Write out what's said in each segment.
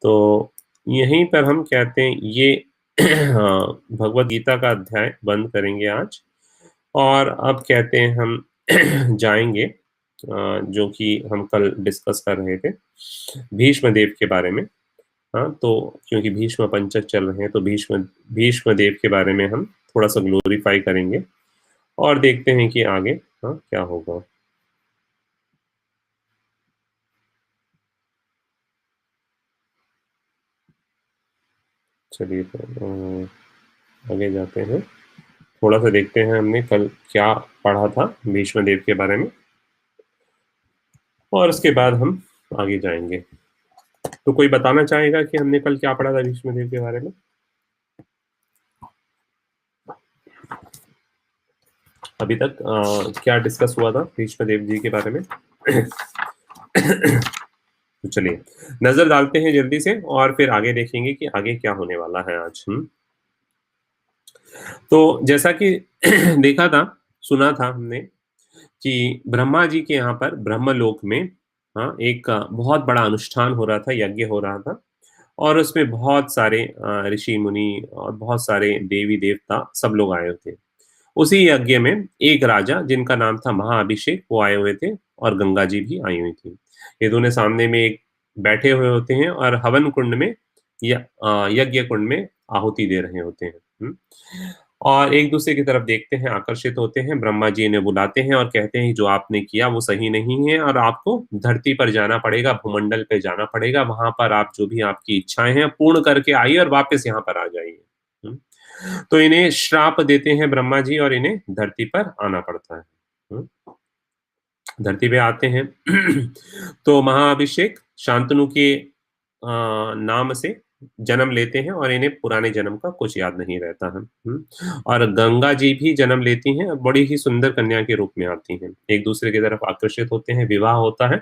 तो यहीं पर हम कहते हैं ये भगवद गीता का अध्याय बंद करेंगे आज और अब कहते हैं हम जाएँगे जो कि हम कल डिस्कस कर रहे थे, भीष्म देव के बारे में। हाँ, तो क्योंकि भीष्म पंचक चल रहे हैं तो भीष्म भीष्म देव के बारे में हम थोड़ा-सा ग्लोरीफाई करेंगे और देखते हैं कि आगे क्या होगा। चलिए तो आगे जाते हैं। थोड़ा-सा देखते हैं हमने कल क्या पढ़ा था भीष्म देव के बारे में और उसके बाद हम आगे जाएँगे। तो कोई बताना चाहेगा कि हमने कल क्या पढ़ा था भीष्म देव के बारे में? अभी तक क्या डिस्कस हुआ था भीष्म देव जी के बारे में? तो चलिए, नज़र डालते हैं जल्दी से और फिर आगे देखेंगे कि आगे क्या होने वाला है आज। तो जैसा कि देखा था, सुना था हमने कि ब्रह्मा जी के यहाँ पर ब्रह्मलोक में एक बहुत बड़ा अनुष्ठान हो रहा था, यज्ञ हो रहा था और उसमें बहुत सारे ऋषि-मुनि और बहुत सारे देवी-देवता सब लोग आए हुए थे। उसी यज्ञ में एक राजा जिनका नाम था महाअभिषेक वो आए हुए थे और गंगा जी भी आई हुई थी। ये दोनों सामने में एक बैठे हुए होते हैं और हवन कुंड में यज्ञ कुंड में आहुति दे रहे होते हैं। और एक-दूसरे की तरफ देखते हैं, आकर्षित होते हैं, ब्रह्मा जी इन्हें बुलाते हैं और कहते हैं जो आपने किया वो सही नहीं है और आपको धरती पर जाना पड़ेगा, भूमंडल पे जाना पड़ेगा, वहाँ पर आप जो भी आपकी इच्छाएँ हैं पूर्ण करके आइए और वापस यहाँ पर आ जाइए। हुँ। तो इन्हें श्राप देते हैं ब्रह्मा जी और इन्हें धरती पर आना पड़ता है। हुँ। धरती पे आते हैं तो महाअभिषेक शांतनु के नाम से जन्म लेते हैं और इन्हें पुराने जन्म का कुछ याद नहीं रहता है। और गंगा जी भी जन्म लेती हैं और बड़ी ही सुंदर कन्या के रूप में आती हैं। एक-दूसरे की तरफ आकर्षित होते हैं, विवाह होता है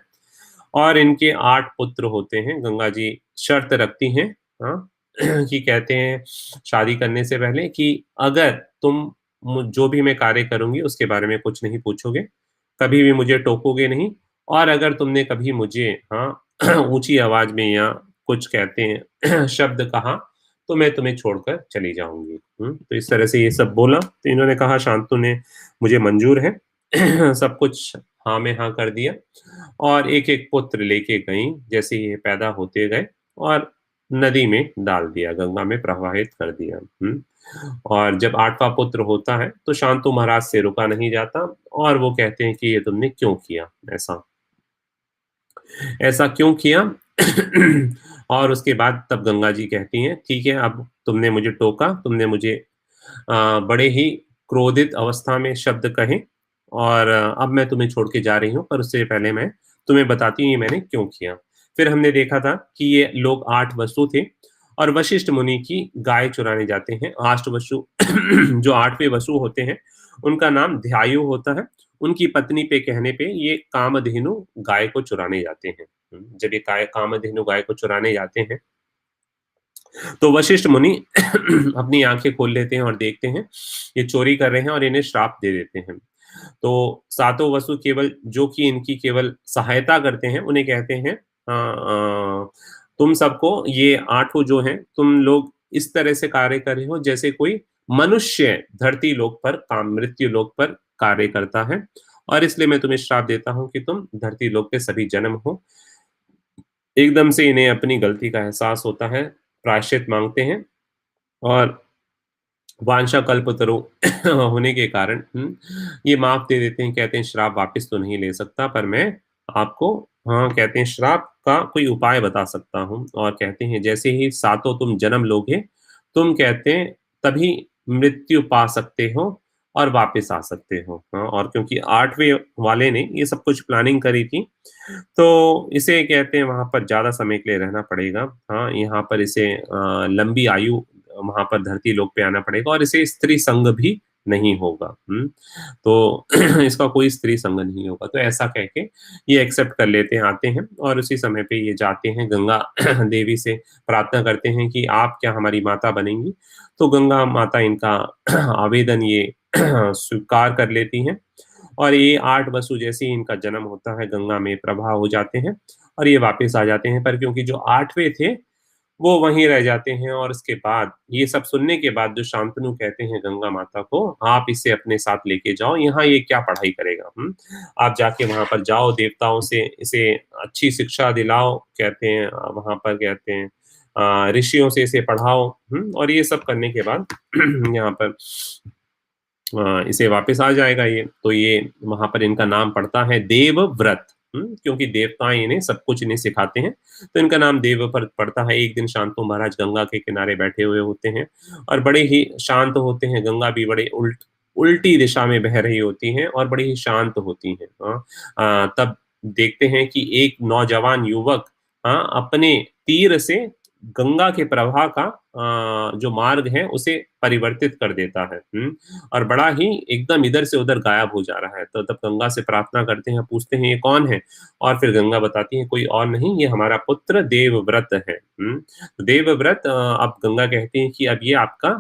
और इनके 8 पुत्र होते हैं। गंगा जी शर्त रखती हैं हाँ, कि कहते हैं शादी करने से पहले कि अगर तुम जो भी मैं कार्य करूँगी उसके बारे में कुछ नहीं पूछोगे, कभी भी मुझे टोकोगे नहीं और अगर तुमने कभी मुझे ऊँची आवाज़ में या कुछ कहते हैं शब्द कहा, तो मैं तुम्हें छोड़कर चली जाऊँगी। तो इस तरह से ये सब बोला, तो इन्होंने कहा शांतनु ने मुझे मंज़ूर है। सब कुछ हाँ में हाँ कर दिया और एक-एक पुत्र लेके गईं, जैसे ये पैदा होते गए और नदी में डाल दिया, गंगा में प्रवाहित कर दिया। और जब 8वाँ पुत्र होता है, तो शांतनु महाराज से रुका नहीं जाता और वो कहते हैं कि ये तुमने क्यों किया ऐसा? ऐसा क्यों किया? और उसके बाद तब गंगा जी कहती हैं, ठीक है अब तुमने मुझे टोका, तुमने मुझे बड़े ही क्रोधित अवस्था में शब्द कहे और अब मैं तुम्हें छोड़ के जा रही हूँ, पर उससे पहले मैं तुम्हें बताती हूँ ये मैंने क्यों किया। फिर हमने देखा था कि ये लोग 8 वसु थे और वशिष्ठ मुनि की गाय चुराने जाते हैं। अष्टवसु जो 8वें वसु होते हैं, उनका नाम ध्यायु होता है। उनकी पत्नी पे कहने पे ये कामधेनु गाय को चुराने जाते हैं। जब ये कामधेनु गाय को चुराने जाते हैं तो वशिष्ठ मुनि अपनी आँखें खोल लेते हैं और देखते हैं, ये चोरी कर रहे हैं और इन्हें श्राप दे देते हैं। तो सातों वसु केवल जो कि इनकी केवल सहायता करते हैं, उन्हें कहते हैं तुम सबको ये आठों जो हैं, तुम लोग इस तरह से कार्य कर रहे हो जैसे कोई मनुष्य धरती लोक पर मृत्यु लोक पर कार्य करता है और इसलिए मैं तुम्हें श्राप देता हूँ कि तुम धरती लोक के सभी जन्म हो। एकदम से इन्हें अपनी गलती का एहसास होता है, प्रायश्चित माँगते हैं और वांछा कल्पतरु होने के कारण ये माफ़ दे देते हैं, कहते हैं श्राप वापस तो नहीं ले सकता पर मैं आपको कहते हैं श्राप का कोई उपाय बता सकता हूँ और कहते हैं जैसे ही सातों तुम जन्म लोगे, तुम कहते हैं तभी मृत्यु पा सकते हो और वापस आ सकते हो। और क्योंकि 8वें वाले ने ये सब कुछ प्लानिंग करी थी, तो इसे कहते हैं वहाँ पर ज़्यादा समय के लिए रहना पड़ेगा। यहाँ पर इसे लंबी आयु वहाँ पर धरती लोक पे आना पड़ेगा और इसे स्त्री संग भी नहीं होगा। तो इसका कोई स्त्री संग नहीं होगा। तो ऐसा कह के ये एक्सेप्ट कर लेते हैं, आते हैं और उसी समय पे ये जाते हैं गंगा देवी से प्रार्थना करते हैं कि आप क्या हमारी माता बनेंगी? तो गंगा माता इनका आवेदन ये स्वीकार कर लेती हैं और ये 8 वसु जैसे ही इनका जन्म होता है, गंगा में प्रवाह हो जाते हैं और ये वापस आ जाते हैं। पर क्योंकि जो 8वें थे, वो वहीं रह जाते हैं और उसके बाद ये सब सुनने के बाद जो शांतनु कहते हैं गंगा माता को, "आप इसे अपने साथ लेके जाओ, यहाँ ये क्या पढ़ाई करेगा? आप जाके वहाँ पर जाओ, देवताओं से इसे अच्छी शिक्षा दिलाओ।" कहते हैं वहाँ पर कहते हैं ऋषियों से इसे पढ़ाओ, और ये सब करने के बाद यहाँ पर इसे वापस आ जाएगा ये। तो ये वहाँ पर इनका नाम पड़ता है देवव्रत, क्योंकि देवताएँ इन्हें सब कुछ इन्हें सिखाते हैं, तो इनका नाम देवव्रत पड़ता है। एक दिन शांतनु महाराज गंगा के किनारे बैठे हुए होते हैं और बड़े ही शांत होते हैं, गंगा भी बड़े उल्टी दिशा में बह रही होती हैं और बड़ी ही शांत होती हैं। तब देखते हैं कि एक नौजवान युवक अपने तीर से गंगा के प्रवाह का जो मार्ग है उसे परिवर्तित कर देता है। और बड़ा ही एकदम इधर से उधर गायब हो जा रहा है। तो तब गंगा से प्रार्थना करते हैं, पूछते हैं ये कौन है? और फिर गंगा बताती है कोई और नहीं, ये हमारा पुत्र देवव्रत है। तो देवव्रत अब गंगा कहती है कि अब ये आपका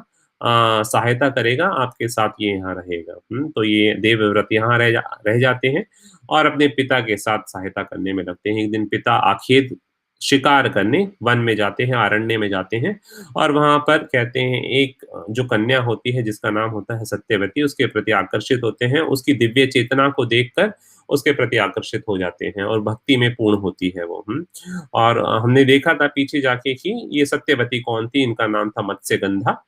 सहायता करेगा, आपके साथ ये यहाँ रहेगा। तो ये देवव्रत यहाँ रह जाते हैं और अपने पिता के साथ सहायता करने में लगते हैं। एक दिन पिता आखेट शिकार करने वन में जाते हैं, अरण्य में जाते हैं और वहाँ पर कहते हैं एक जो कन्या होती है जिसका नाम होता है सत्यवती, उसके प्रति आकर्षित होते हैं। उसकी दिव्य चेतना को देखकर उसके प्रति आकर्षित हो जाते हैं और भक्ति में पूर्ण होती है वो। और हमने देखा था पीछे जाके कि ये सत्यवती कौन थी, इनका नाम था मत्स्यगंधा।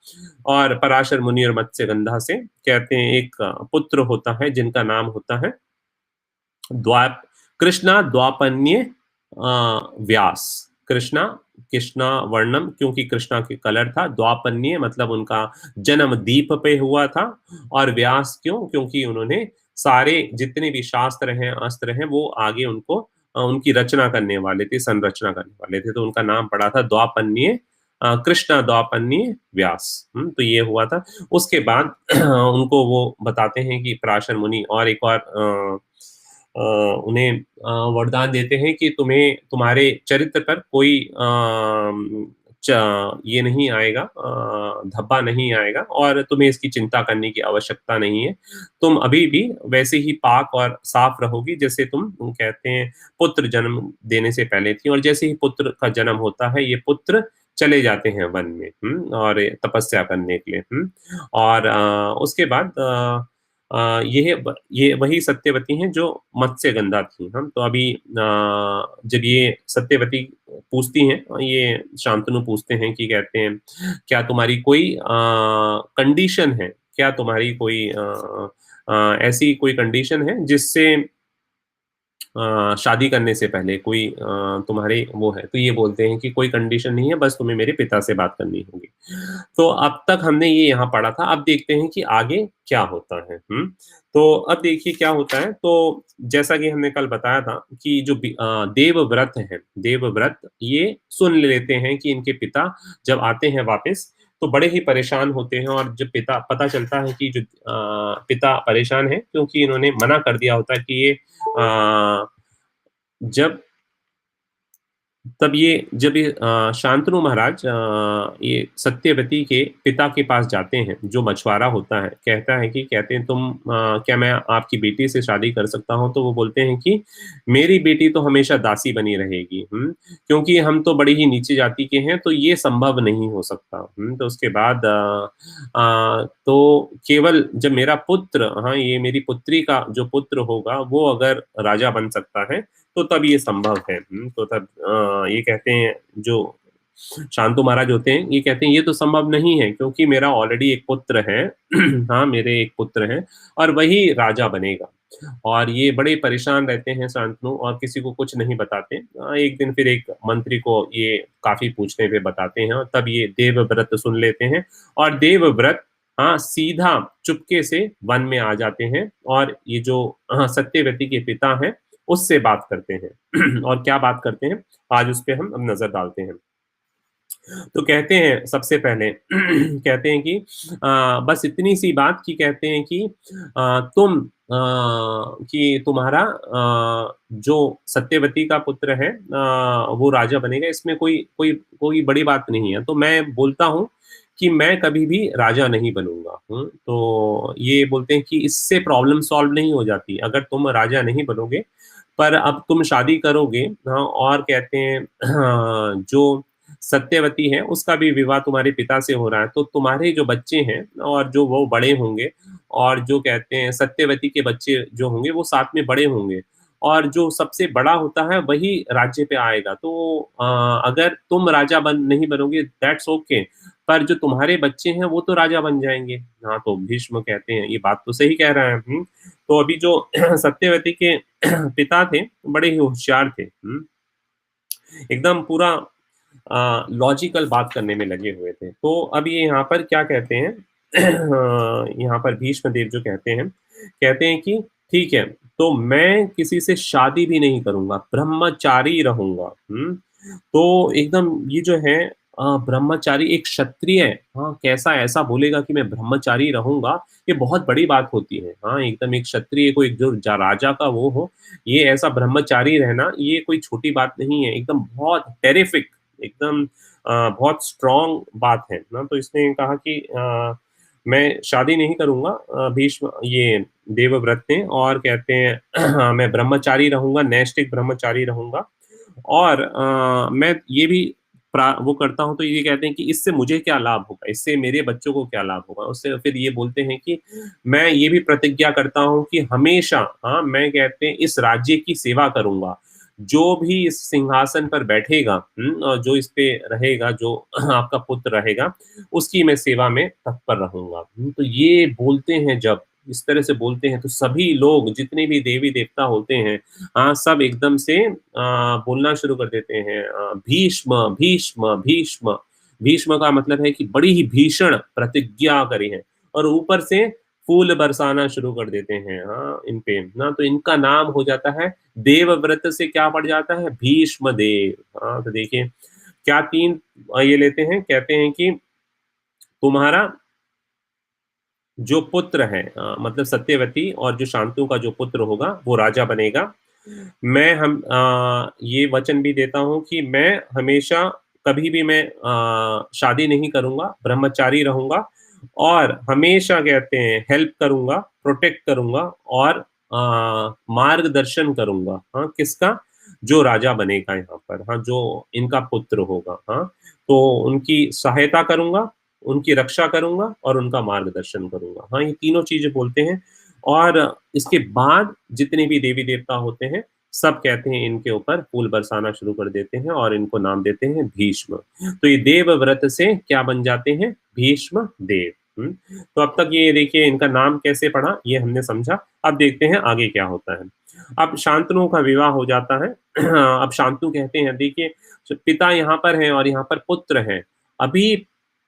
और पराशर मुनि और मत्स्यगंधा से कहते हैं एक पुत्र होता है जिनका नाम होता है द्वाप कृष्णा द्वापन्य व्यास। कृष्णा कृष्णा वर्णम क्योंकि कृष्णा के कलर था, द्वापन्य मतलब उनका जन्म दीप पे हुआ था और व्यास क्यों? क्योंकि उन्होंने सारे जितने भी शास्त्र हैं, अस्त्र हैं, वो आगे उनको उनकी रचना करने वाले थे, संरचना करने वाले थे, तो उनका नाम पड़ा था द्वापन्य कृष्णा द्वापन्य व्यास। तो ये हुआ था। उसके बाद उनको वो बताते हैं कि पराशर मुनि और एक और उन्हें वरदान देते हैं कि तुम्हें तुम्हारे चरित्र पर कोई ये नहीं आएगा, धब्बा नहीं आएगा और तुम्हें इसकी चिंता करने की आवश्यकता नहीं है। तुम अभी भी वैसे ही पाक और साफ रहोगी जैसे तुम कहते हैं पुत्र जन्म देने से पहले थी और जैसे ही पुत्र का जन्म होता है, ये पुत्र चले जाते हैं वन में और तपस्या करने के लिए। और उसके बाद ये वही सत्यवती हैं जो मत्स्यगंधा थी। तो अभी जब ये सत्यवती पूछती हैं, ये शांतनु पूछते हैं कि कहते हैं, "क्या तुम्हारी कोई कंडीशन है? क्या तुम्हारी कोई ऐसी कोई कंडीशन है जिससे शादी करने से पहले कोई तुम्हारे वो है?" तो ये बोलते हैं कि कोई कंडीशन नहीं है, बस तुम्हें मेरे पिता से बात करनी होगी। तो अब तक हमने ये यहाँ पढ़ा था, अब देखते हैं कि आगे क्या होता है। तो अब देखिए क्या होता है, तो जैसा कि हमने कल बताया था कि जो देवव्रत हैं, देवव्रत ये सुन लेते हैं कि इनके पिता जब आते हैं वापस, तो बड़े ही परेशान होते हैं और जब पिता पता चलता है कि जो पिता परेशान हैं क्योंकि इन्होंने मना कर दिया होता है कि ये जब तब ये जब ये शांतनु महाराज ये सत्यवती के पिता के पास जाते हैं, जो मछुआरा होता है, कहता है कि कहते हैं तुम क्या मैं आपकी बेटी से शादी कर सकता हूँ? तो वो बोलते हैं कि मेरी बेटी तो हमेशा दासी बनी रहेगी, क्योंकि हम तो बड़ी ही नीची जाति के हैं, तो ये संभव नहीं हो सकता। तो उसके बाद तो केवल जब मेरा पुत्र ये मेरी पुत्री का जो पुत्र होगा, वो अगर राजा बन सकता है, तो तब ये संभव है। तो तब ये कहते हैं जो शांतु महाराज होते हैं, ये कहते हैं ये तो संभव नहीं है क्योंकि मेरा ऑलरेडी एक पुत्र है। हाँ, मेरे एक पुत्र हैं और वही राजा बनेगा। और ये बड़े परेशान रहते हैं शांतनु और किसी को कुछ नहीं बताते। एक दिन फिर एक मंत्री को ये काफ़ी पूछने पे बताते हैं और तब ये देवव्रत सुन लेते हैं और देवव्रत सीधा चुपके से वन में आ जाते हैं और ये जो सत्यवती के पिता हैं, उससे बात करते हैं। और क्या बात करते हैं, आज उस पे हम अब नज़र डालते हैं। तो कहते हैं सबसे पहले कहते हैं कि बस इतनी सी बात कि कहते हैं कि कि तुम्हारा जो सत्यवती का पुत्र है वो राजा बनेगा, इसमें कोई कोई कोई बड़ी बात नहीं है। तो मैं बोलता हूँ कि मैं कभी भी राजा नहीं बनूँगा। तो ये बोलते हैं कि इससे प्रॉब्लम सॉल्व नहीं हो जाती। अगर तुम राजा नहीं बनोगे, पर अब तुम शादी करोगे और कहते हैं जो सत्यवती है उसका भी विवाह तुम्हारे पिता से हो रहा है, तो तुम्हारे जो बच्चे हैं और जो वो बड़े होंगे और जो कहते हैं सत्यवती के बच्चे जो होंगे वो साथ में बड़े होंगे और जो सबसे बड़ा होता है वही राज्य पे आएगा। तो अगर तुम राजा नहीं बनोगे दैट्स ओके, पर जो तुम्हारे बच्चे हैं वो तो राजा बन जाएँगे। हाँ, तो भीष्म कहते हैं ये बात तो सही कह रहा है। तो अभी जो सत्यवती के पिता थे, बड़े ही होशियार थे। एकदम पूरा लॉजिकल बात करने में लगे हुए थे। तो अब ये यहाँ पर क्या कहते हैं यहाँ पर भीष्म देव जो कहते हैं कि ठीक है, तो मैं किसी से शादी भी नहीं करूँगा, ब्रह्मचारी रहूँगा। तो एकदम ये जो है ब्रह्मचारी एक क्षत्रिय हाँ, कैसा ऐसा बोलेगा कि मैं ब्रह्मचारी रहूँगा, ये बहुत बड़ी बात होती है। हाँ, एकदम एक क्षत्रिय को एक जो राजा का वो हो, ये ऐसा ब्रह्मचारी रहना ये कोई छोटी बात नहीं है, एकदम बहुत टेरिफिक एकदम बहुत स्ट्रॉन्ग बात है ना। तो इसने कहा कि मैं शादी नहीं करूँगा भीष्म ये देवव्रत ने और कहते हैं मैं ब्रह्मचारी रहूँगा, नैष्ठिक ब्रह्मचारी रहूँगा और मैं ये भी वो करता हूँ तो ये कहते हैं कि इससे मुझे क्या लाभ होगा, इससे मेरे बच्चों को क्या लाभ होगा। उससे फिर ये बोलते हैं कि मैं ये भी प्रतिज्ञा करता हूँ कि हमेशा हाँ, मैं कहते हैं इस राज्य की सेवा करूँगा। जो भी इस सिंहासन पर बैठेगा और जो इस पे रहेगा, जो आपका पुत्र रहेगा, उसकी मैं सेवा में तत्पर रहूँगा। तो ये बोलते हैं जब, इस तरह से बोलते हैं तो सभी लोग जितने भी देवी-देवता होते हैं सब एकदम से बोलना शुरू कर देते हैं भीष्म, भीष्म, भीष्म। भीष्म का मतलब है कि बड़ी ही भीषण प्रतिज्ञा करी है और ऊपर से फूल बरसाना शुरू कर देते हैं इन पे ना। तो इनका नाम हो जाता है देवव्रत से क्या पड़ जाता है भीष्म देव। तो देखिए क्या 3 ये लेते हैं, कहते हैं कि तुम्हारा जो पुत्र है मतलब सत्यवती और जो शांतनु का जो पुत्र होगा वो राजा बनेगा। ये वचन भी देता हूँ कि मैं हमेशा कभी भी मैं शादी नहीं करूँगा, ब्रह्मचारी रहूँगा और हमेशा कहते हैं हेल्प करूँगा, प्रोटेक्ट करूँगा और मार्गदर्शन करूँगा। किसका? जो राजा बनेगा यहाँ पर, जो इनका पुत्र होगा। तो उनकी सहायता करूँगा, उनकी रक्षा करूँगा और उनका मार्गदर्शन करूँगा। ये तीनों चीज़ें बोलते हैं और इसके बाद जितने भी देवी-देवता होते हैं, सब कहते हैं इनके ऊपर फूल बरसाना शुरू कर देते हैं और इनको नाम देते हैं भीष्म। तो ये देवव्रत से क्या बन जाते हैं? भीष्म देव। तो अब तक ये देखिए इनका नाम कैसे पड़ा, ये हमने समझा। अब देखते हैं आगे क्या होता है। अब शांतनु का विवाह हो जाता है। अब शांतनु कहते हैं देखिए पिता यहाँ पर हैं और यहाँ पर पुत्र हैं। अभी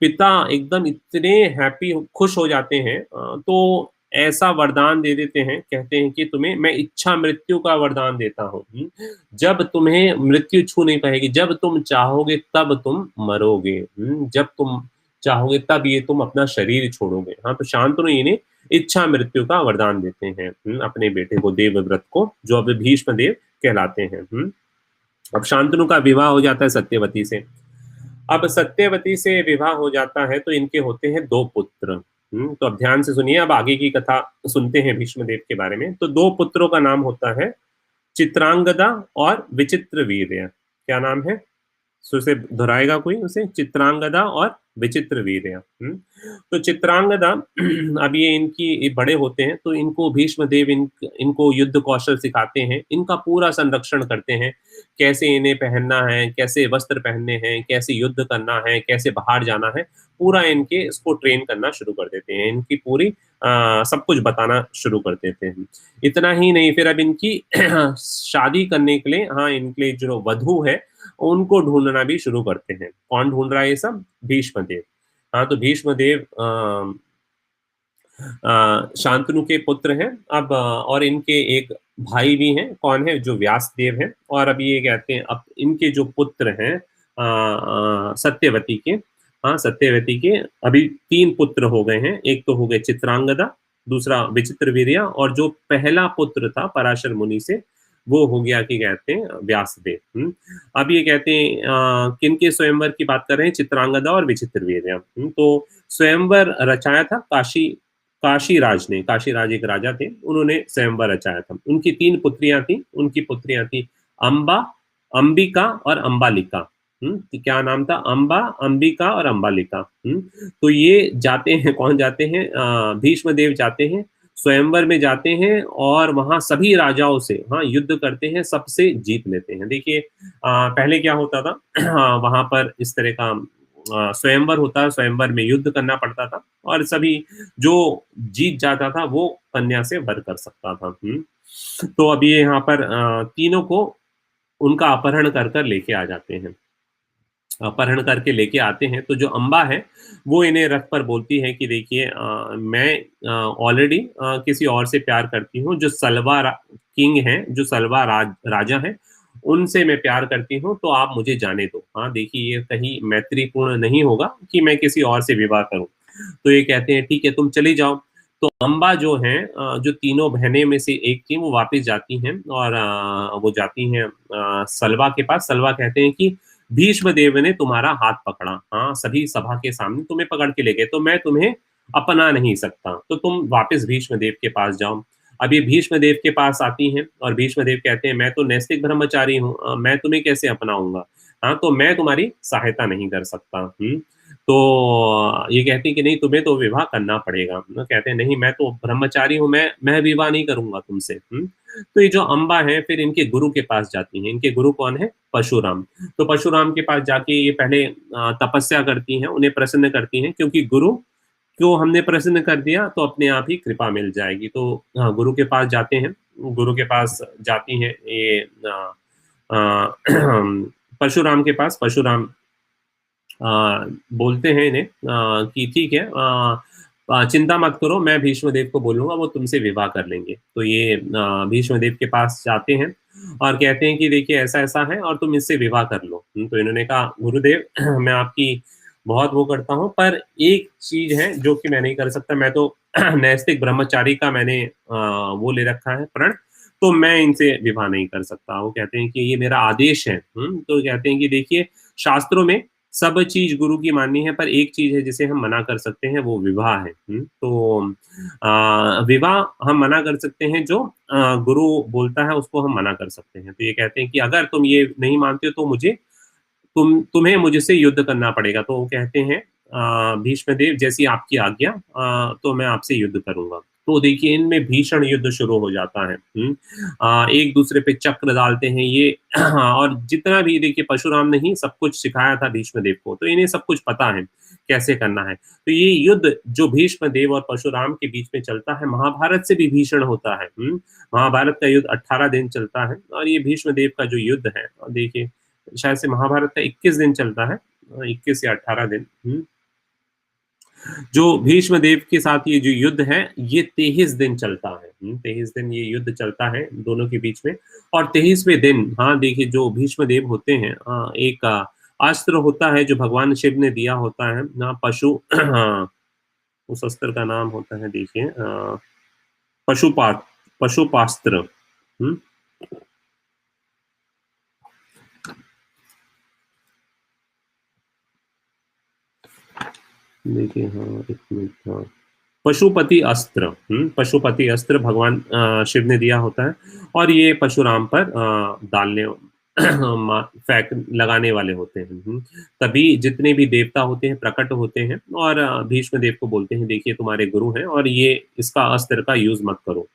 पिता एकदम इतने हैप्पी खुश हो जाते हैं तो ऐसा वरदान दे देते हैं, कहते हैं कि तुम्हें मैं इच्छा मृत्यु का वरदान देता हूँ। जब तुम्हें मृत्यु छू नहीं पाएगी, जब तुम चाहोगे तब तुम मरोगे। जब तुम चाहोगे तब ये तुम अपना शरीर छोड़ोगे। तो शांतनु इन्हें इच्छा मृत्यु का वरदान देते हैं अपने बेटे को देवव्रत को, जो अब भीष्म देव कहलाते हैं। अब शांतनु का विवाह हो जाता है सत्यवती से। अब सत्यवती से विवाह हो जाता है तो इनके होते हैं 2 पुत्र। तो अब ध्यान से सुनिए, अब आगे की कथा सुनते हैं भीष्मदेव के बारे में। तो 2 पुत्रों का नाम होता है चित्रांगदा और विचित्रवीर्य। क्या नाम है? उसे दोहराएगा कोई उसे? चित्रांगदा और विचित्रवीर्य। तो चित्रांगदा अब ये बड़े होते हैं तो इनको भीष्मदेव इनको युद्ध कौशल सिखाते हैं, इनका पूरा संरक्षण करते हैं। कैसे इन्हें पहनना है, कैसे वस्त्र पहनने हैं, कैसे युद्ध करना है, कैसे बाहर जाना है, पूरा इनके इसको ट्रेन करना शुरू कर देते हैं। इनकी पूरी सब कुछ बताना शुरू कर देते हैं। इतना ही नहीं, फिर अब इनकी शादी करने के लिए इनके लिए जो वधू है उनको ढूँढना भी शुरू करते हैं। कौन ढूँढ रहा है ये सब? भीष्मदेव। तो भीष्मदेव शांतनु के पुत्र हैं। अब और इनके एक भाई भी हैं, कौन है? जो व्यासदेव हैं। और अब ये कहते हैं अब इनके जो पुत्र हैं सत्यवती के सत्यवती के अभी 3 पुत्र हो गए हैं। एक तो हो गए चित्रांगदा, दूसरा विचित्रवीर्य और जो पहला पुत्र था पराशर मुनि से, वो हो गया कि कहते हैं व्यासदेव। अब ये कहते हैं किनके स्वयंवर की बात कर रहे हैं? चित्रांगदा और विचित्रवीर्य। तो स्वयंवर रचाया था काशीराज ने। काशीराज एक राजा थे, उन्होंने स्वयंवर रचाया था। उनकी 3 पुत्रियां थी। उनकी पुत्रियां थी अंबा, अंबिका और अंबालिका। कि क्या नाम था? अंबा, अंबिका और अंबालिका। तो ये जाते हैं, कौन जाते हैं? भीष्म देव जाते हैं, स्वयंवर में जाते हैं और वहाँ सभी राजाओं से, हाँ, युद्ध करते हैं, सबसे जीत लेते हैं। देखिए पहले क्या होता था वहाँ पर इस तरह का स्वयंवर होता, स्वयंवर में युद्ध करना पड़ता था और सभी जो जीत जाता था वो कन्या से वर कर सकता था। तो अब ये यहाँ पर तीनों को उनका अपहरण कर कर लेके आ जाते हैं। अपहरण करके लेके आते हैं, तो जो अम्बा है, वो इन्हें रथ पर बोलती है कि देखिए मैं ऑलरेडी किसी और से प्यार करती हूँ, जो सलवा किंग हैं, जो सलवा राजा हैं, उनसे मैं प्यार करती हूँ, तो आप मुझे जाने दो। हाँ, देखिए ये कहीं मैत्रीपूर्ण नहीं होगा कि मैं किसी और से विवाह करूँ। तो ये कहते हैं ठीक है तुम चली जाओ। तो अम्बा जो हैं जो तीनों बहनें में से एक थी वो वापस जाती हैं और वो जाती हैं सलवा के पास। सलवा कहते हैं कि भीष्मदेव ने तुम्हारा हाथ पकड़ा, हाँ, सभी सभा के सामने तुम्हें पकड़ के ले गए, तो मैं तुम्हें अपना नहीं सकता, तो तुम वापस भीष्मदेव के पास जाओ। अब ये भीष्मदेव के पास आती हैं और भीष्मदेव कहते हैं मैं तो नैस्तिक ब्रह्मचारी हूँ, मैं तुम्हें कैसे अपनाऊंगा? हाँ, तो मैं तुम्हारी सहायता नहीं कर सकता। तो ये कहती है कि नहीं तुम्हें तो विवाह करना पड़ेगा। कहते हैं नहीं मैं तो ब्रह्मचारी हूँ, मैं विवाह नहीं करूंगा तुमसे। तो ये जो अम्बा है फिर इनके गुरु के पास जाती हैं। इनके गुरु कौन है? परशुराम। तो परशुराम के पास जाके ये पहले तपस्या करती हैं, उन्हें प्रसन्न करती हैं, क्योंकि गुरु को हमने प्रसन्न कर दिया तो अपने आप ही कृपा मिल जाएगी। तो गुरु के पास जाते हैं, गुरु के पास जाती हैं ये परशुराम के पास। परशुराम बोलते हैं इन्हें कि ठीक है चिंता मत करो, मैं भीष्मदेव को बोलूँगा वो तुमसे विवाह कर लेंगे। तो ये भीष्मदेव के पास जाते हैं और कहते हैं कि देखिए ऐसा-ऐसा है और तुम इससे विवाह कर लो। तो इन्होंने कहा गुरुदेव मैं आपकी बहुत वो करता हूँ, पर एक चीज़ है जो कि मैं नहीं कर सकता, मैं तो नैस्तिक ब्रह्मचारी का मैंने वो ले रखा है प्रण, तो मैं इनसे विवाह नहीं कर सकता। वो कहते हैं कि ये मेरा आदेश है। तो कहते हैं कि देखिए शास्त्रों में सब चीज़ गुरु की माननी है, पर एक चीज़ है जिसे हम मना कर सकते हैं, वो विवाह है। तो विवाह हम मना कर सकते हैं, जो गुरु बोलता है उसको हम मना कर सकते हैं। तो ये कहते हैं कि अगर तुम ये नहीं मानते हो तो तुम्हें मुझसे युद्ध करना पड़ेगा। तो वो कहते हैं भीष्मदेव जैसी आपकी आज्ञा, तो मैं आपसे युद्ध करूँगा। तो देखिए इनमें भीषण युद्ध शुरू हो जाता है। एक दूसरे पे चक्र डालते हैं ये और जितना भी देखिए परशुराम ने ही सब कुछ सिखाया था भीष्मदेव को, तो इन्हें सब कुछ पता है कैसे करना है। तो ये युद्ध जो भीष्मदेव और परशुराम के बीच में चलता है, महाभारत से भी भीषण होता है। महाभारत का युद्ध 18 दिन चलता है और ये भीष्मदेव का जो युद्ध है देखिए शायद से महाभारत का 21 दिन चलता है, 21 या 18 दिन। जो भीष्म देव के साथ ये जो युद्ध है, ये 23 दिन चलता है। 23 दिन ये युद्ध चलता है दोनों के बीच में और 23वें दिन हाँ, देखिए जो भीष्म देव होते हैं एक अस्त्र होता है जो भगवान शिव ने दिया होता है ना पशु हाँ, उस अस्त्र का नाम होता है देखिए पशुपा पशुपास्त्र। हुँ? देखिए हाँ, 1 मिनट हाँ। पशुपति अस्त्र पशुपति अस्त्र भगवान शिव ने दिया होता है और ये परशुराम पर डालने फेंक लगाने वाले होते हैं। तभी जितने भी देवता होते हैं प्रकट होते हैं और भीष्म देव को बोलते हैं देखिए तुम्हारे गुरु हैं और ये इसका अस्त्र का यूज मत करो।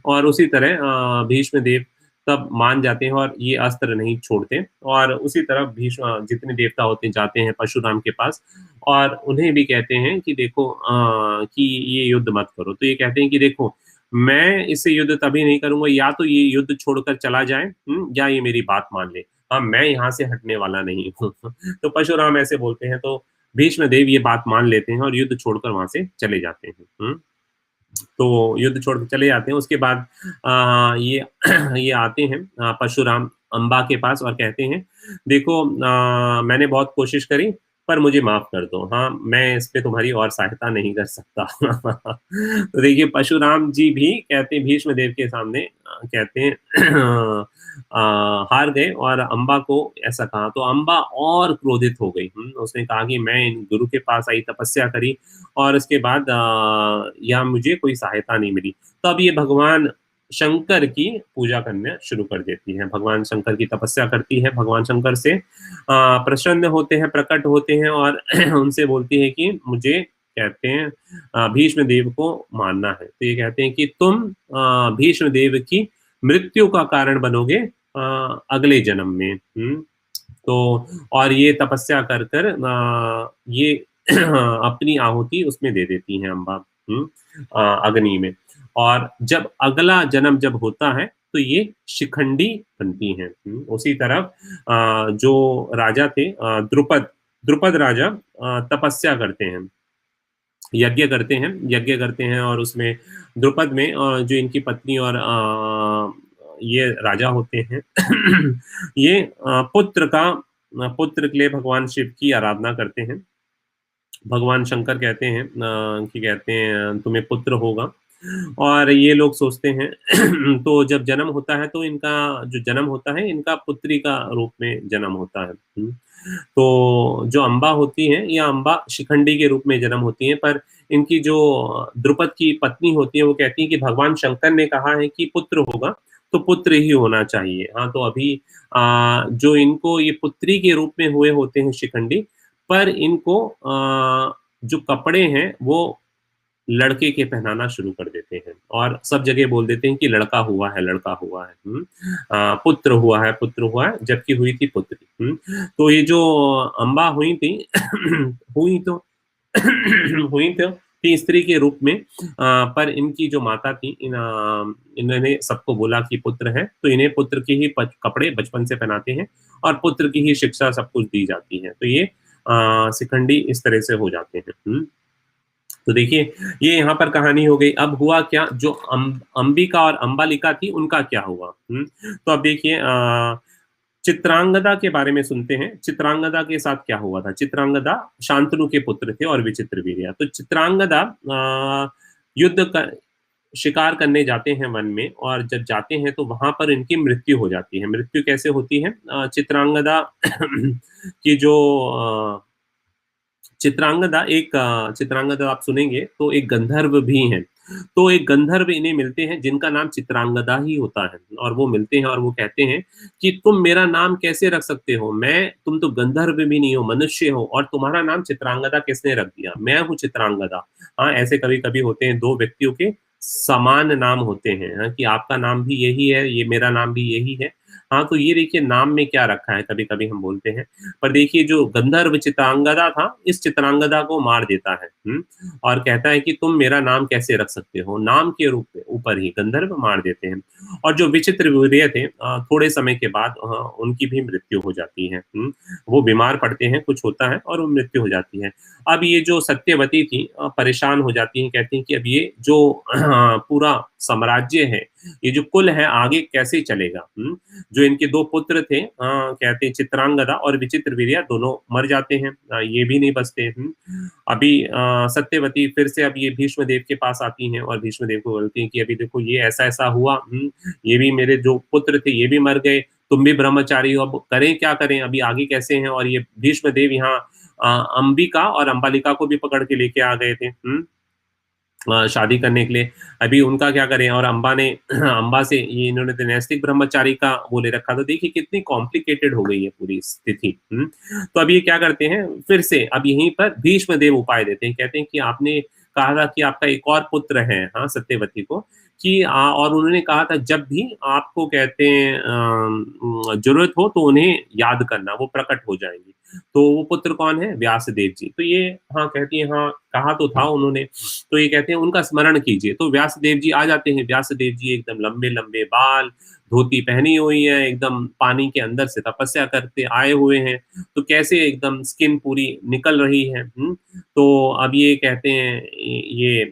और उसी तरह भीष्म देव तब मान जाते हैं और ये अस्त्र नहीं छोड़ते और उसी तरह भीष्म जितने देवता होते हैं जाते हैं परशुराम के पास और उन्हें भी कहते हैं कि देखो कि ये युद्ध मत करो। तो ये कहते हैं कि देखो, मैं इससे युद्ध तभी नहीं करूँगा या तो ये युद्ध छोड़कर चला जाए या ये मेरी बात मान ले। हाँ, मैं यहाँ से हटने वाला नहीं हूँ। तो परशुराम ऐसे बोलते हैं तो भीष्म देव ये बात मान लेते हैं और युद्ध छोड़कर वहाँ से चले जाते हैं। तो युद्ध छोड़ के चले जाते हैं। उसके बाद ये ये आते हैं परशुराम अम्बा के पास और कहते हैं, देखो मैंने बहुत कोशिश करी, पर मुझे माफ़ कर दो। हाँ, मैं इस पे तुम्हारी और सहायता नहीं कर सकता। तो देखिए परशुराम जी भी कहते हैं भीष्म देव के सामने कहते हैं हार गए और अम्बा को ऐसा कहा। तो अम्बा और क्रोधित हो गई। उसने कहा कि मैं इन गुरु के पास आई, तपस्या करी और उसके बाद यहाँ मुझे कोई सहायता नहीं मिली। तब ये भगवान शंकर की पूजा करना शुरू कर देती हैं। भगवान शंकर की तपस्या करती है, भगवान शंकर से प्रसन्न होते हैं, प्रकट होते हैं और उनसे बोलती है कि मुझे कहते हैं भीष्म देव को मारना है। तो ये कहते हैं कि तुम भीष्म देव की मृत्यु का कारण बनोगे अगले जन्म में। तो और ये तपस्या कर कर ये अपनी आहुति उसमें दे देती हैं अम्बा, अग्नि में। और जब अगला जन्म जब होता है तो ये शिखंडी बनती हैं। उसी तरफ जो राजा थे द्रुपद द्रुपद राजा तपस्या करते हैं, यज्ञ करते हैं और उसमें द्रुपद में जो इनकी पत्नी और ये राजा होते हैं ये पुत्र के लिए भगवान शिव की आराधना करते हैं। भगवान शंकर कहते हैं कि कहते हैं तुम्हें पुत्र होगा और ये लोग सोचते हैं तो जब जन्म होता है तो इनका जो जन्म होता है इनका पुत्री का रूप में जन्म होता है। तो जो अम्बा होती हैं ये अम्बा शिखंडी के रूप में जन्म होती हैं, पर इनकी जो द्रुपद की पत्नी होती है वो कहती है कि भगवान शंकर ने कहा है कि पुत्र होगा तो पुत्र ही होना चाहिए। हाँ, तो अभी जो इनको ये पुत्री के रूप में हुए होते हैं शिखंडी, पर इनको जो कपड़े हैं वो लड़के के पहनाना शुरू कर देते हैं और सब जगह बोल देते हैं कि लड़का हुआ है, लड़का हुआ है। पुत्र हुआ है, जबकि हुई थी पुत्री। तो ये जो अम्बा हुई थी हुई तो हुई तो थी स्त्री के रूप में, पर इनकी जो माता थी इन्होंने सबको बोला कि पुत्र है, तो इन्हें पुत्र के ही कपड़े बचपन से पहनाते हैं और पुत्र की ही शिक्षा सब कुछ दी जाती है। तो ये शिखंडी इस तरह से हो जाते हैं। तो देखिए ये यहाँ पर कहानी हो गई। अब हुआ क्या, जो अंबिका और अंबालिका थी उनका क्या हुआ। तो अब देखिए चित्रांगदा के बारे में सुनते हैं। चित्रांगदा के साथ क्या हुआ था। चित्रांगदा शांतनु के पुत्र थे और विचित्र वीर्या। तो चित्रांगदा युद्ध का शिकार करने जाते हैं वन में और जब जाते हैं तो वहां पर इनकी मृत्यु हो जाती है। मृत्यु कैसे होती है, चित्रांगदा की जो चित्रांगदा आप सुनेंगे तो एक गंधर्व भी हैं। तो एक गंधर्व इन्हें मिलते हैं जिनका नाम चित्रांगदा ही होता है और वो मिलते हैं और वो कहते हैं कि तुम मेरा नाम कैसे रख सकते हो, तुम तो गंधर्व भी नहीं हो, मनुष्य हो, और तुम्हारा नाम चित्रांगदा किसने रख दिया। मैं हूँ चित्रांगदा। हाँ, ऐसे कभी कभी होते हैं, दो व्यक्तियों के समान नाम होते हैं। हाँ, कि आपका नाम भी यही है, ये मेरा नाम भी यही है। हाँ, तो ये देखिए नाम में क्या रखा है, कभी कभी हम बोलते हैं। पर देखिए जो गंधर्व चित्रांगदा था इस चित्रांगदा को मार देता है। और कहता है कि तुम मेरा नाम कैसे रख सकते हो, नाम के रूप में ऊपर ही गंधर्व मार देते हैं। और जो विचित्र वीर्य थे थोड़े समय के बाद उनकी भी मृत्यु हो जाती है। वो बीमार पड़ते हैं, कुछ होता है और वो मृत्यु हो जाती है। अब ये जो सत्यवती थी परेशान हो जाती हैं, कहती हैं कि अब ये जो पूरा साम्राज्य है, ये जो कुल है आगे कैसे चलेगा। जो इनके दो पुत्र थे कहते हैं चित्रांगदा और विचित्र वीर्या, दोनों मर जाते हैं, ये भी नहीं बचते। अभी सत्यवती फिर से अब ये भीष्म देव के पास आती हैं और भीष्म देव को बोलती हैं कि अभी देखो ये ऐसा ऐसा हुआ, ये भी मेरे जो पुत्र थे ये भी मर गए, तुम भी ब्रह्मचारी हो, अब करें क्या करें, अभी आगे कैसे हैं। और ये भीष्म देव यहाँ अंबिका और अंबालिका को भी पकड़ के लेके आ गए थे शादी करने के लिए। अभी उनका क्या करें, और अम्बा ने अम्बा से ये इन्होंने तो नैस्तिक ब्रह्मचारी का वो ले रखा। तो देखिए कितनी कॉम्प्लिकेटेड हो गई है पूरी स्थिति। तो अब ये क्या करते हैं, फिर से अब यहीं पर भीष्म देव उपाय देते हैं। कहते हैं कि आपने कहा था कि आपका एक और पुत्र है, हाँ, सत्यवती को, कि और उन्होंने कहा था जब भी आपको कहते हैं जरूरत हो तो उन्हें याद करना, वो प्रकट हो जाएंगे। तो वो पुत्र कौन है, व्यासदेव जी। तो ये हाँ कहती है, हाँ कहा तो था उन्होंने। तो ये कहते हैं उनका स्मरण कीजिए। तो व्यासदेव जी आ जाते हैं। व्यासदेव जी एकदम लंबे लंबे बाल, धोती पहनी हुई है, एकदम पानी के अंदर से तपस्या करते आए हुए हैं। तो कैसे एकदम स्किन पूरी निकल रही है। तो अब ये कहते हैं ये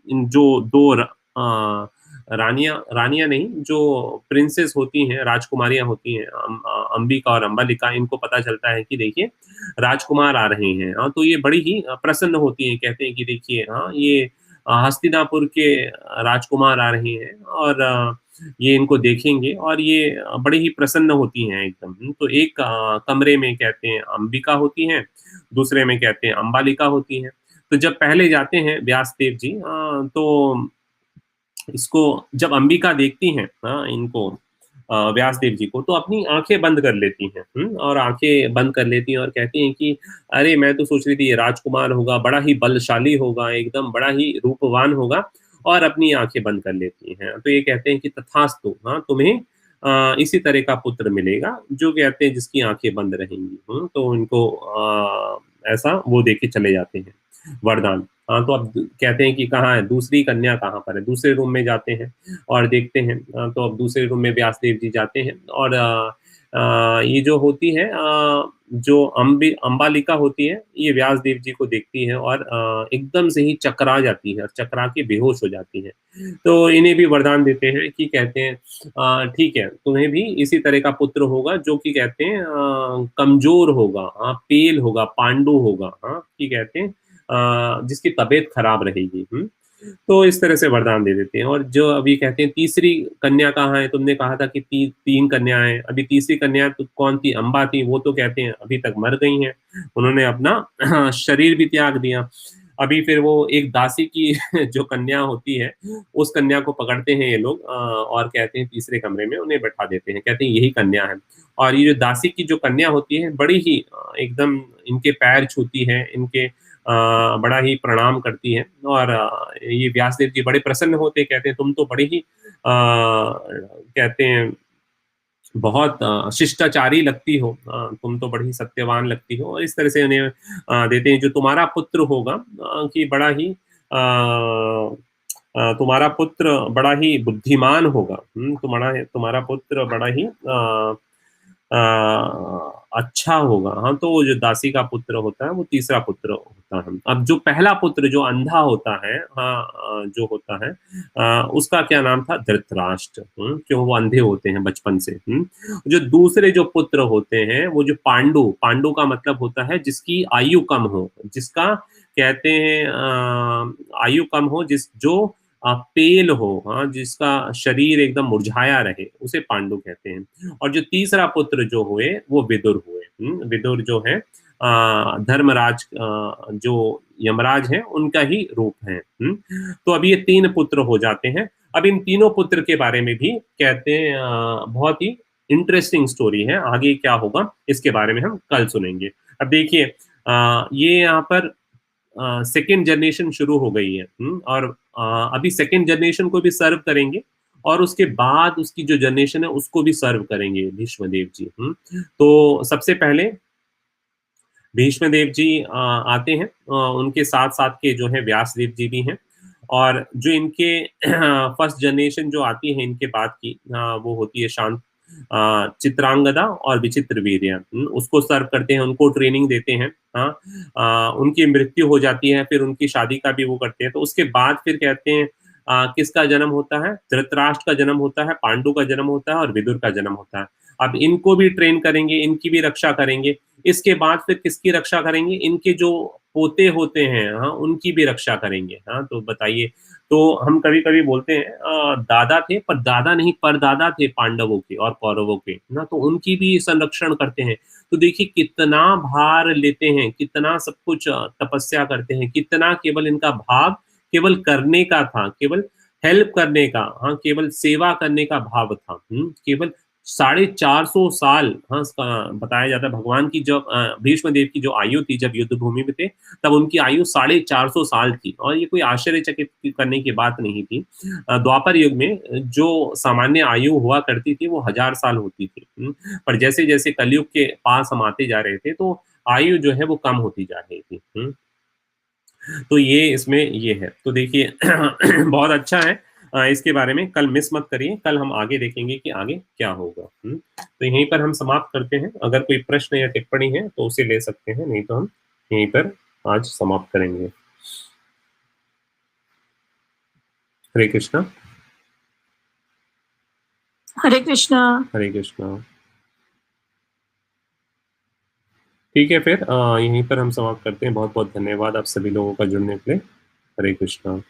इन जो दो रानियां रानियां नहीं, जो प्रिंसेस होती हैं, राजकुमारियां होती हैं, अंबिका और अंबालिका, इनको पता चलता है कि देखिए राजकुमार आ रहे हैं। हाँ, तो ये बड़ी ही प्रसन्न होती हैं, कहते हैं कि देखिए हाँ ये हस्तिनापुर के राजकुमार आ रहे हैं और ये इनको देखेंगे, और ये बड़ी ही प्रसन्न होती हैं एकदम। तो एक कमरे में कहते हैं अंबिका होती हैं, दूसरे में कहते हैं अंबालिका होती हैं। तो जब पहले जाते हैं व्यासदेव जी तो इसको जब अंबिका देखती हैं, इनको व्यासदेव जी को, तो अपनी आँखें बंद कर लेती हैं, और आँखें बंद कर लेती हैं और कहती हैं कि अरे! मैं तो सोच रही थी ये राजकुमार होगा, बड़ा ही बलशाली होगा, एकदम बड़ा ही रूपवान होगा, और अपनी आँखें बंद कर लेती हैं। तो ये कहते हैं कि तथास्तु, तुम्हें इसी तरह का पुत्र मिलेगा, जो कहते हैं जिसकी आँखें बंद रहेंगी। तो इनको ऐसा वो दे के चले जाते हैं, वरदान। हाँ, तो अब कहते हैं कि कहाँ है, दूसरी कन्या कहाँ पर है? दूसरे रूम में जाते हैं और देखते हैं, तो अब दूसरे रूम में व्यासदेव जी जाते हैं, और ये जो होती है, जो अम्बालिका होती है, ये व्यासदेव जी को देखती है और एकदम से ही चकरा जाती है और चकरा के बेहोश हो जाती है। तो इन्हें भी वरदान देते हैं कि कहते हैं ठीक है, तुम्हें भी इसी तरह का पुत्र होगा, जो कि कहते हैं कमज़ोर होगा, पेल होगा, पांडु होगा, कि कहते हैं जिसकी तबीयत खराब रहेगी। तो इस तरह से वरदान दे देते हैं, और जो अभी कहते हैं तीसरी कन्या कहाँ है? तुमने कहा था कि 3 कन्याएँ, अभी तीसरी कन्या तो कौन थी? अम्बा थी, वो तो कहते हैं अभी तक मर गई हैं। उन्होंने अपना शरीर भी त्याग दिया। अभी फिर वो एक दासी की जो कन्या होती है, उस कन्या को पकड़ते हैं ये लोग, और कहते हैं तीसरे कमरे में उन्हें बैठा देते हैं। कहते हैं यही कन्या है, और ये जो दासी की जो कन्या होती है, बड़ी ही एकदम इनके पैर छूती है, इनके बड़ा ही प्रणाम करती हैं, और ये व्यासदेव जी बड़े प्रसन्न होते हैं, कहते हैं तुम तो बड़े ही कहते हैं बहुत शिष्टाचारी लगती हो, तुम तो बड़ी सत्यवान लगती हो, और इस तरह से उन्हें देते हैं जो तुम्हारा पुत्र होगा, कि बड़ा ही तुम्हारा पुत्र बड़ा ही बुद्धिमान होगा, तुम्हारा तुम्हारा पुत्र बड़ा ही अच्छा होगा। हाँ, तो वो जो दासी का पुत्र होता है, वो तीसरा पुत्र होता है। अब जो पहला पुत्र जो अंधा होता है, जो होता है, उसका क्या नाम था? धृतराष्ट्र। क्यों? वो अंधे होते हैं बचपन से। जो दूसरे जो पुत्र होते हैं, वो जो पांडु, पांडु का मतलब होता है जिसकी आयु कम हो, जिसका कहते हैं आयु कम हो, जो पेल हो, जिसका शरीर एकदम मुरझाया रहे, उसे पांडु कहते हैं। और जो तीसरा पुत्र जो हुए, वो विदुर हुए। विदुर जो है धर्मराज, जो यमराज हैं, उनका ही रूप है। तो अब ये 3 पुत्र हो जाते हैं। अब इन तीनों पुत्र के बारे में भी कहते हैं बहुत ही इंटरेस्टिंग स्टोरी है। आगे क्या होगा, इसके बारे में हम कल सुनेंगे। अब देखिए ये यहाँ पर सेकंड जनरेशन शुरू हो गई है, और अभी सेकंड जनरेशन को भी सर्व करेंगे, और उसके बाद उसकी जो जनरेशन है उसको भी सर्व करेंगे भीष्मदेव जी। तो सबसे पहले भीष्मदेव जी आते हैं, उनके साथ-साथ के जो है व्यासदेव जी भी हैं, और जो इनके फर्स्ट जनरेशन जो आती है इनके बाद की, वो होती है चित्रांगदा और विचित्रवीर्य, उसको सर्व करते हैं, उनको ट्रेनिंग देते हैं। उनकी मृत्यु हो जाती है, फिर उनकी शादी का भी वो करते हैं। तो उसके बाद फिर कहते हैं किसका जन्म होता है? धृतराष्ट्र का जन्म होता है, पांडु का जन्म होता है और विदुर का जन्म होता है। अब इनको भी ट्रेन करेंगे, इनकी भी रक्षा करेंगे। इसके बाद फिर किसकी रक्षा करेंगे? इनके जो पोते होते हैं, उनकी भी रक्षा करेंगे। तो बताइए, तो हम कभी-कभी बोलते हैं दादा थे, पर दादा नहीं, परदादा थे पांडवों के और कौरवों के, ना? तो उनकी भी संरक्षण करते हैं। तो देखिए कितना भार लेते हैं, कितना सब कुछ तपस्या करते हैं, कितना केवल इनका भाव केवल करने का था, केवल हेल्प करने का, केवल सेवा करने का भाव था। केवल 450 साल, बताया जाता है भगवान की जब भीष्म देव की जो आयु थी जब युद्ध भूमि में थे, तब उनकी आयु 450 साल थी, और ये कोई आश्चर्यचकित करने की बात नहीं थी। द्वापर युग में जो सामान्य आयु हुआ करती थी वो 1000 साल होती थी। पर जैसे-जैसे कलयुग के पास हम आते जा रहे थे, तो आयु जो है वो कम होती जा रही थी। तो ये इसमें ये है। तो देखिए बहुत अच्छा है, इसके बारे में कल मिस मत करिए, कल हम आगे देखेंगे कि आगे क्या होगा। तो यहीं पर हम समाप्त करते हैं, अगर कोई प्रश्न या टिप्पणी है तो उसे ले सकते हैं, नहीं तो हम यहीं पर आज समाप्त करेंगे। हरे कृष्णा, हरे कृष्णा। हरे कृष्णा। ठीक है फिर यहीं पर हम समाप्त करते हैं। बहुत-बहुत धन्यवाद आप सभी लोगों का जुड़ने के लिए। हरे कृष्णा।